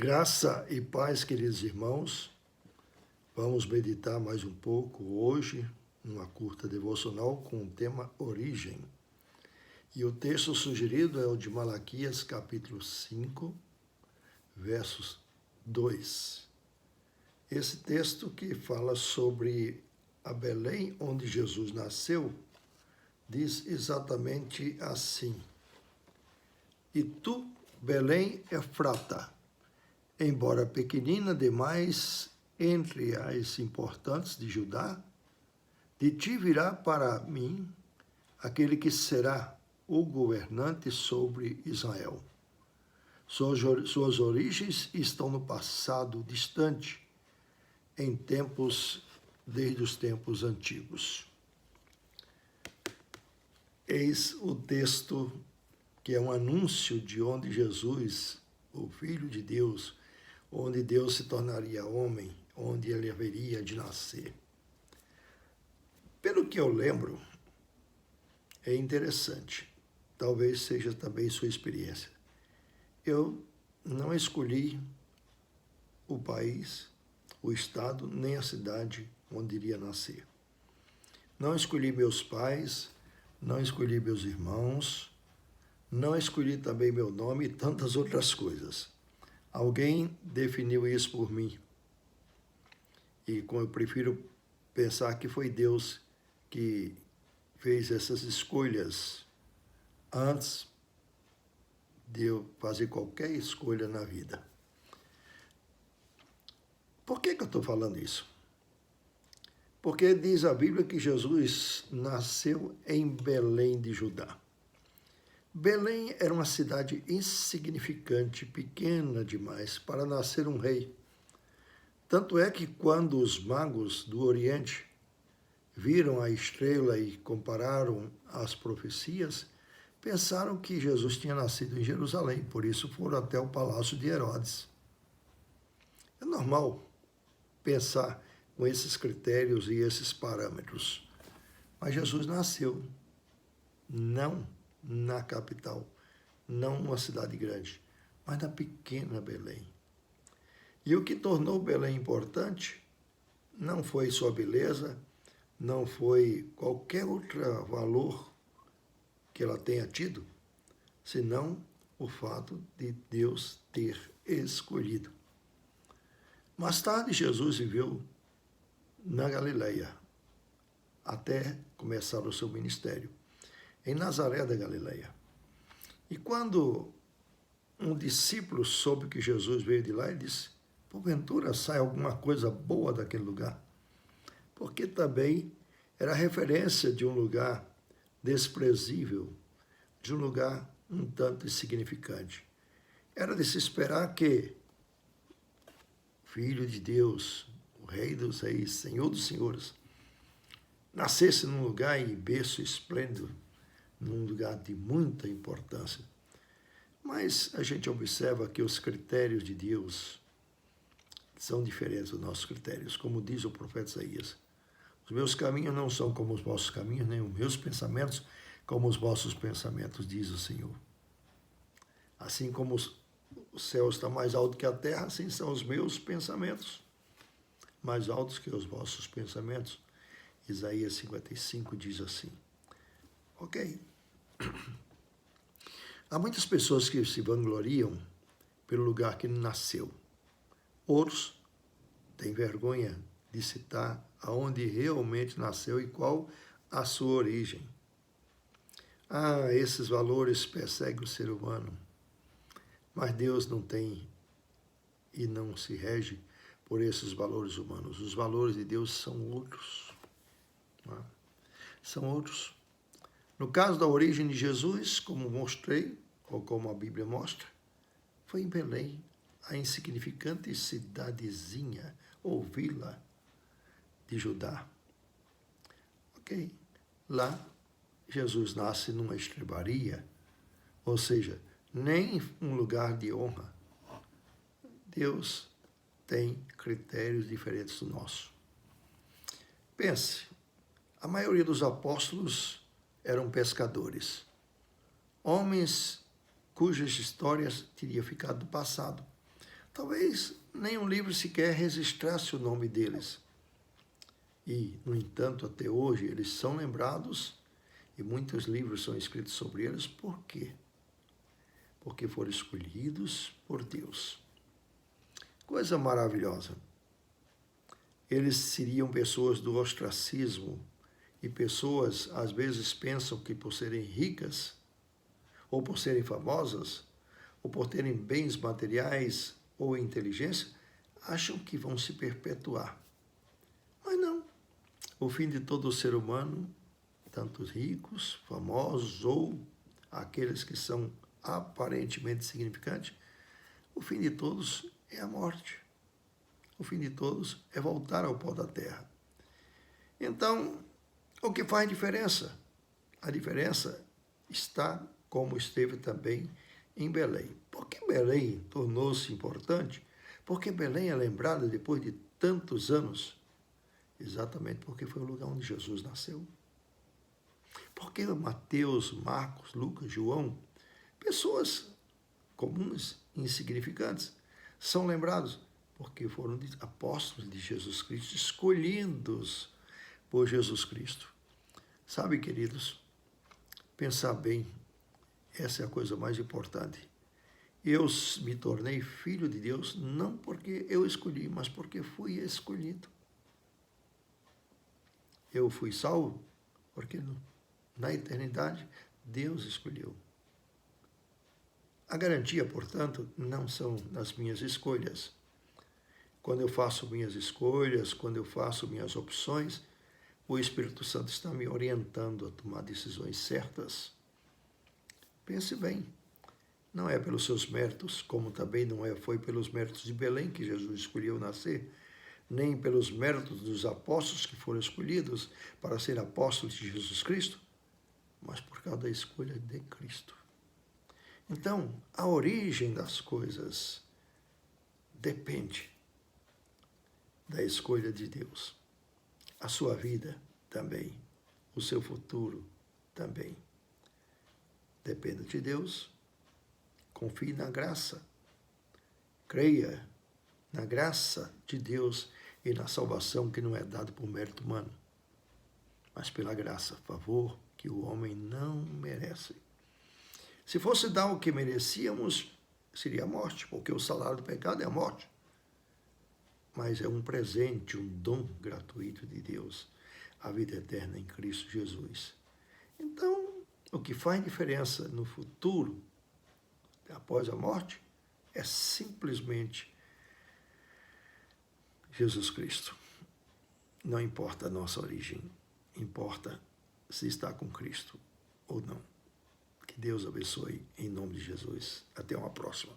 Graça e paz, queridos irmãos. Vamos meditar mais um pouco hoje, numa curta devocional com o tema Origem. E o texto sugerido é o de Malaquias, capítulo 5, versos 2. Esse texto que fala sobre a Belém onde Jesus nasceu, diz exatamente assim: E tu, Belém Efrata, embora pequenina demais entre as importantes de Judá, de ti virá para mim aquele que será o governante sobre Israel. Suas origens estão no passado distante, desde os tempos antigos. Eis o texto que é um anúncio de onde Jesus, o Filho de Deus, onde Deus se tornaria homem, onde ele haveria de nascer. Pelo que eu lembro, é interessante, talvez seja também sua experiência. Eu não escolhi o país, o estado, nem a cidade onde iria nascer. Não escolhi meus pais, não escolhi meus irmãos, não escolhi também meu nome e tantas outras coisas. Alguém definiu isso por mim. E como eu prefiro pensar que foi Deus que fez essas escolhas antes de eu fazer qualquer escolha na vida. Por que eu estou falando isso? Porque diz a Bíblia que Jesus nasceu em Belém de Judá. Belém era uma cidade insignificante, pequena demais, para nascer um rei. Tanto é que quando os magos do Oriente viram a estrela e compararam as profecias, pensaram que Jesus tinha nascido em Jerusalém, por isso foram até o palácio de Herodes. É normal pensar com esses critérios e esses parâmetros. Mas Jesus nasceu não na capital, não numa cidade grande, mas na pequena Belém. E o que tornou Belém importante não foi sua beleza, não foi qualquer outro valor que ela tenha tido, senão o fato de Deus ter escolhido. Mais tarde, Jesus viveu na Galileia, até começar o seu ministério, em Nazaré da Galileia. E quando um discípulo soube que Jesus veio de lá, ele disse: porventura sai alguma coisa boa daquele lugar? Porque também era referência de um lugar desprezível, de um lugar um tanto insignificante. Era de se esperar que Filho de Deus, o Rei dos Reis, Senhor dos Senhores, nascesse num lugar em berço esplêndido, num lugar de muita importância. Mas a gente observa que os critérios de Deus são diferentes dos nossos critérios, como diz o profeta Isaías. Os meus caminhos não são como os vossos caminhos, nem os meus pensamentos como os vossos pensamentos, diz o Senhor. Assim como o céu está mais alto que a terra, assim são os meus pensamentos, mais altos que os vossos pensamentos. Isaías 55 diz assim. Ok. Há muitas pessoas que se vangloriam pelo lugar que nasceu. Outros têm vergonha de citar aonde realmente nasceu e qual a sua origem. Esses valores perseguem o ser humano, mas Deus não tem e não se rege por esses valores humanos. Os valores de Deus são outros. São outros. No caso da origem de Jesus, como mostrei, ou como a Bíblia mostra, foi em Belém, a insignificante cidadezinha ou vila de Judá. Ok. Lá, Jesus nasce numa estrebaria, ou seja, nem um lugar de honra. Deus tem critérios diferentes do nosso. Pense, a maioria dos apóstolos eram pescadores, homens cujas histórias teriam ficado no passado. Talvez nenhum livro sequer registrasse o nome deles. E, no entanto, até hoje eles são lembrados e muitos livros são escritos sobre eles. Por quê? Porque foram escolhidos por Deus. Coisa maravilhosa. Eles seriam pessoas do ostracismo e pessoas, às vezes, pensam que por serem ricas, ou por serem famosas, ou por terem bens materiais ou inteligência, acham que vão se perpetuar. Mas não. O fim de todo ser humano, tanto os ricos, famosos ou aqueles que são aparentemente significantes, o fim de todos é a morte. O fim de todos é voltar ao pó da terra. Então, o que faz diferença? A diferença está como esteve também em Belém. Por que Belém tornou-se importante? Porque Belém é lembrada depois de tantos anos, exatamente porque foi o lugar onde Jesus nasceu. Porque Mateus, Marcos, Lucas, João, pessoas comuns, insignificantes, são lembrados porque foram apóstolos de Jesus Cristo, escolhidos por Jesus Cristo. Sabe, queridos, pensar bem, essa é a coisa mais importante. Eu me tornei filho de Deus não porque eu escolhi, mas porque fui escolhido. Eu fui salvo porque na eternidade Deus escolheu. A garantia, portanto, não são nas minhas escolhas. Quando eu faço minhas escolhas, quando eu faço minhas opções, o Espírito Santo está me orientando a tomar decisões certas. Pense bem, não é pelos seus méritos, como também foi pelos méritos de Belém que Jesus escolheu nascer, nem pelos méritos dos apóstolos que foram escolhidos para ser apóstolos de Jesus Cristo, mas por causa da escolha de Cristo. Então, a origem das coisas depende da escolha de Deus. A sua vida também, o seu futuro também. Depende de Deus, confie na graça, creia na graça de Deus e na salvação que não é dada por mérito humano, mas pela graça, favor que o homem não merece. Se fosse dar o que merecíamos, seria a morte, porque o salário do pecado é a morte. Mas é um presente, um dom gratuito de Deus, a vida eterna em Cristo Jesus. Então, o que faz diferença no futuro, após a morte, é simplesmente Jesus Cristo. Não importa a nossa origem, importa se está com Cristo ou não. Que Deus abençoe em nome de Jesus. Até uma próxima.